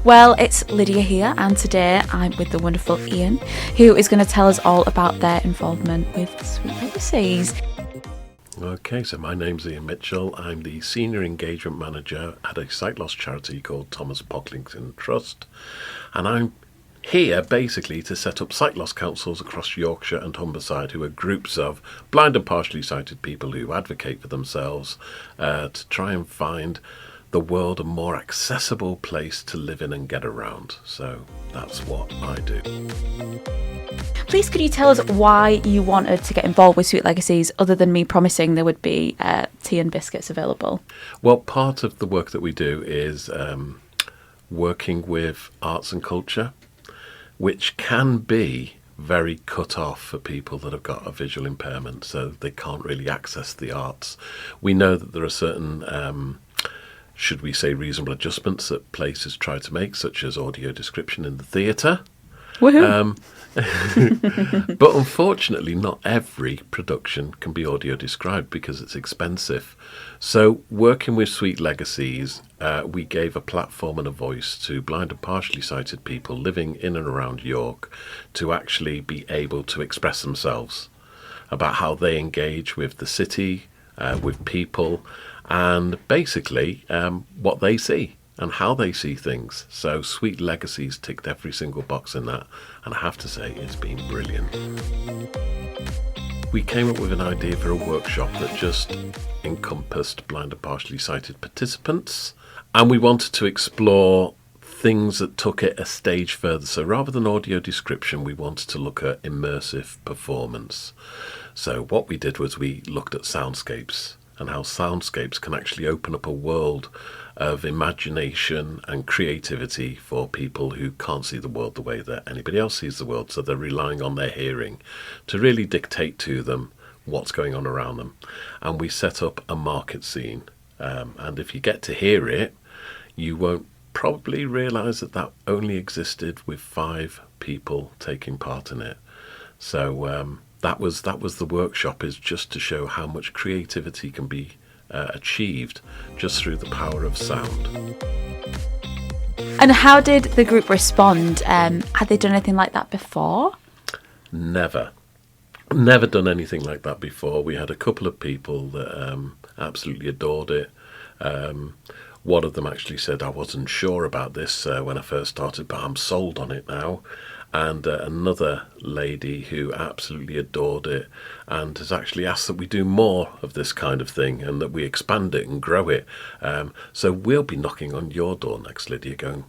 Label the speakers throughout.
Speaker 1: Well, it's Lydia here, and today I'm with the wonderful Ian, who is going to tell us all about their involvement with Sweet Legacies.
Speaker 2: Okay, so my name's Ian Mitchell. I'm the Senior Engagement Manager at a sight loss charity called Thomas Pocklington Trust, and I'm here basically to set up sight loss councils across Yorkshire and Humberside, who are groups of blind and partially sighted people who advocate for themselves to try and find the world a more accessible place to live in and get around. So that's what I do.
Speaker 1: Please could you tell us why you wanted to get involved with Sweet Legacies, other than me promising there would be tea and biscuits available?
Speaker 2: Well, part of the work that we do is working with arts and culture, which can be very cut off for people that have got a visual impairment, so they can't really access the arts. We know that there are certain should we say reasonable adjustments that places try to make, such as audio description in the theatre.
Speaker 1: Woohoo!
Speaker 2: But unfortunately, not every production can be audio described because it's expensive. So working with Sweet Legacies, we gave a platform and a voice to blind and partially sighted people living in and around York to actually be able to express themselves about how they engage with the city, with people, and basically what they see and how they see things. So Sweet Legacies ticked every single box in that, and I have to say it's been brilliant. We came up with an idea for a workshop that just encompassed blind and partially sighted participants, and we wanted to explore things that took it a stage further. So rather than audio description, we wanted to look at immersive performance. So what we did was we looked at soundscapes and how soundscapes can actually open up a world of imagination and creativity for people who can't see the world the way that anybody else sees the world. So they're relying on their hearing to really dictate to them what's going on around them. And we set up a market scene. And if you get to hear it, you won't probably realise that that only existed with 5 people taking part in it. So that was the workshop, is just to show how much creativity can be achieved just through the power of sound.
Speaker 1: And how did the group respond? Had they done anything like that before?
Speaker 2: Never done anything like that before. We had a couple of people that absolutely adored it. One of them actually said, I wasn't sure about this when I first started, but I'm sold on it now. And another lady who absolutely adored it and has actually asked that we do more of this kind of thing and that we expand it and grow it. So we'll be knocking on your door next, Lydia, going,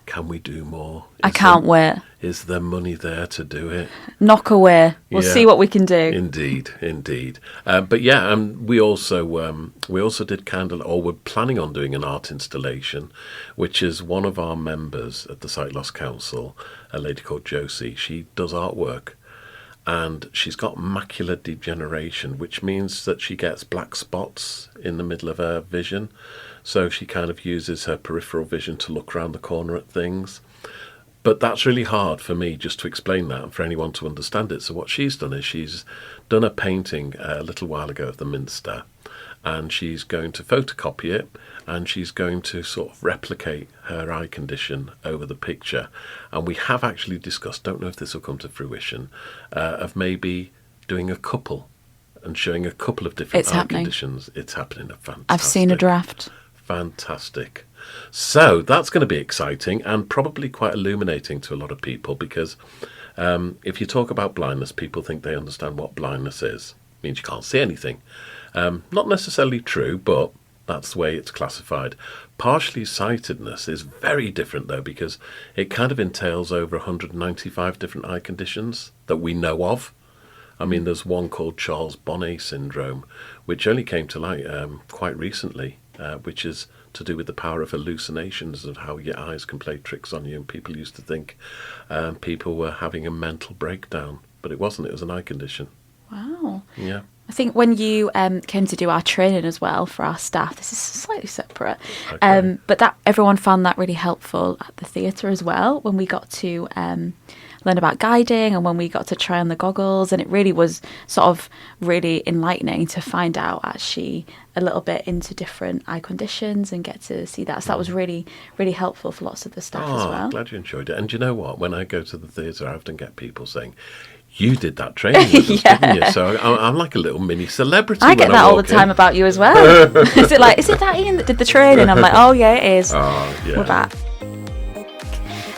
Speaker 2: can we do more?
Speaker 1: I can't wait.
Speaker 2: Is there money there to do it?
Speaker 1: Knock away. We'll see what we can do.
Speaker 2: Indeed. But yeah, we also did we're planning on doing an art installation, which is one of our members at the Sight Loss Council, a lady called Josie. She does artwork, and she's got macular degeneration, which means that she gets black spots in the middle of her vision. So she kind of uses her peripheral vision to look around the corner at things. But that's really hard for me just to explain that and for anyone to understand it. So what she's done is she's done a painting a little while ago of the Minster, and she's going to photocopy it, and she's going to sort of replicate her eye condition over the picture. And we have actually discussed, don't know if this will come to fruition, of maybe doing a couple and showing a couple of different eye conditions. It's happening. Fantastic.
Speaker 1: I've seen a draft.
Speaker 2: Fantastic. So that's going to be exciting and probably quite illuminating to a lot of people, because if you talk about blindness, people think they understand what blindness is. It means you can't see anything. Not necessarily true, but that's the way it's classified. Partially sightedness is very different, though, because it kind of entails over 195 different eye conditions that we know of. I mean, there's one called Charles Bonnet syndrome, which only came to light quite recently, which is to do with the power of hallucinations and how your eyes can play tricks on you. And people used to think people were having a mental breakdown, but it wasn't. It was an eye condition.
Speaker 1: Wow.
Speaker 2: Yeah.
Speaker 1: I think when you came to do our training as well for our staff, this is slightly separate, but that everyone found that really helpful at the theatre as well, when we got to learn about guiding and when we got to try on the goggles. And it really was sort of really enlightening to find out actually a little bit into different eye conditions and get to see that. So that was really, really helpful for lots of the staff as well.
Speaker 2: I'm glad you enjoyed it. And do you know what? When I go to the theatre, I often get people saying, you did that training with us, didn't you? So I'm like a little mini celebrity.
Speaker 1: I get that all the time about you as well. Is it that Ian that did the training? I'm like, oh yeah, it is.
Speaker 2: Oh, yeah.
Speaker 1: We're back.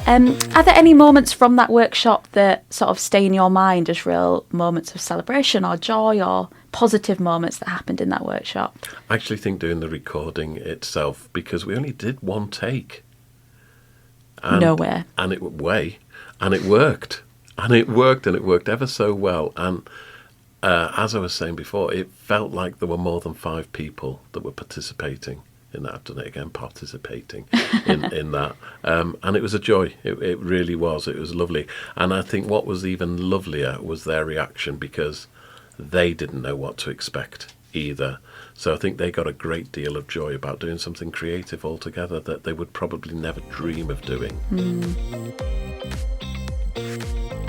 Speaker 1: Are there any moments from that workshop that sort of stay in your mind as real moments of celebration or joy or positive moments that happened in that workshop?
Speaker 2: I actually think doing the recording itself, because we only did one take.
Speaker 1: No way.
Speaker 2: And it worked. And it worked ever so well. And as I was saying before, it felt like there were more than 5 people that were participating in that. I've done it again, participating in that. And it was a joy. It really was. It was lovely. And I think what was even lovelier was their reaction, because they didn't know what to expect either. So I think they got a great deal of joy about doing something creative altogether that they would probably never dream of doing.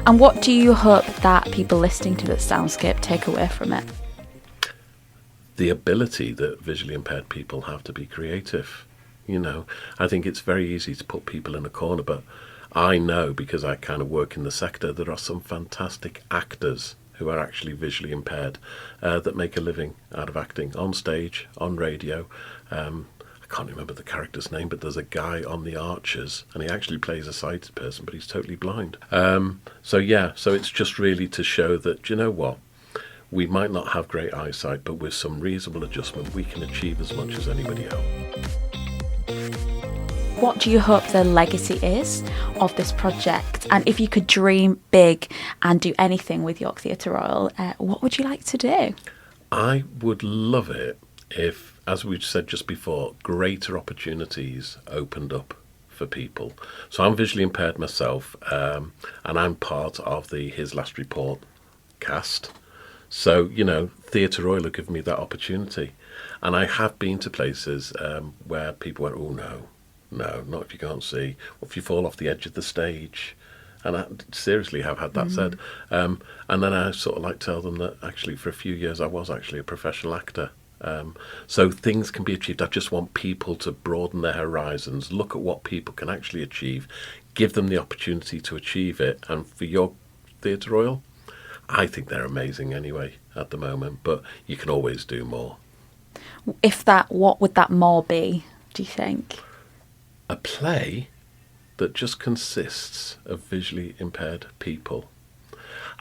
Speaker 1: And what do you hope that people listening to the soundscape take away from it?
Speaker 2: The ability that visually impaired people have to be creative. You know, I think it's very easy to put people in a corner, but I know, because I kind of work in the sector, there are some fantastic actors who are actually visually impaired that make a living out of acting on stage, on radio. I can't remember the character's name, but there's a guy on The Archers, and he actually plays a sighted person, but he's totally blind. So it's just really to show that, you know what, we might not have great eyesight, but with some reasonable adjustment, we can achieve as much as anybody else.
Speaker 1: What do you hope the legacy is of this project? And if you could dream big and do anything with York Theatre Royal, what would you like to do?
Speaker 2: I would love it if, as we said just before, greater opportunities opened up for people. So I'm visually impaired myself, and I'm part of the His Last Report cast. So, you know, Theatre Royal have given me that opportunity. And I have been to places where people went, oh, no, not if you can't see, or if you fall off the edge of the stage. And I seriously have had that said. And then I sort of like tell them that actually for a few years I was actually a professional actor. So things can be achieved. I just want people to broaden their horizons, look at what people can actually achieve, give them the opportunity to achieve it. And for York Theatre Royal, I think they're amazing anyway at the moment, but you can always do more.
Speaker 1: What would that more be, do you think?
Speaker 2: A play that just consists of visually impaired people.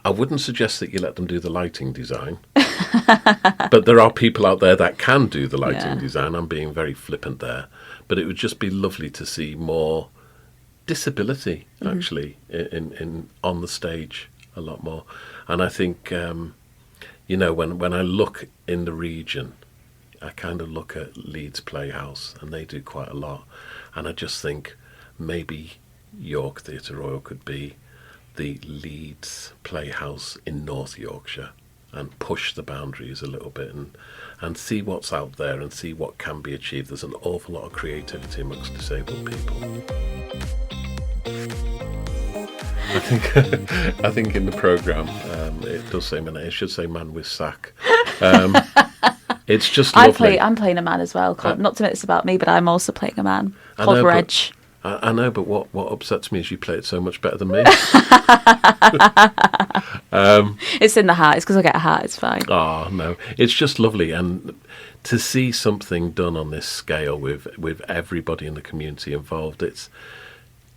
Speaker 2: I wouldn't suggest that you let them do the lighting design, but there are people out there that can do the lighting design. I'm being very flippant there, but it would just be lovely to see more disability actually in on the stage a lot more. And I think you know, when I look in the region, I kind of look at Leeds Playhouse, and they do quite a lot, and I just think maybe York Theatre Royal could be the Leeds Playhouse in North Yorkshire and push the boundaries a little bit and see what's out there and see what can be achieved. There's an awful lot of creativity amongst disabled people. I think in the programme it does say man. It should say man with sack. It's just lovely.
Speaker 1: I'm playing a man as well. Not to make this about me, but I'm also playing a man called Reg.
Speaker 2: I know, but what upsets me is you play it so much better than me.
Speaker 1: It's in the heart. It's because I get a heart. It's fine.
Speaker 2: Oh, no. It's just lovely. And to see something done on this scale with everybody in the community involved, it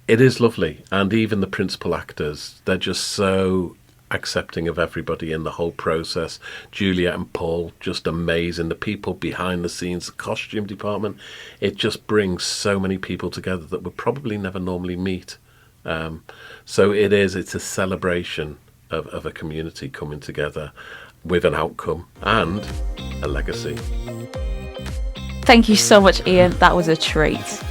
Speaker 2: is lovely. And even the principal actors, they're just so accepting of everybody in the whole process. Juliet and Paul, just amazing. The people behind the scenes, the costume department, it just brings so many people together that would probably never normally meet. So it's a celebration of a community coming together with an outcome and a legacy.
Speaker 1: Thank you so much, Ian. That was a treat.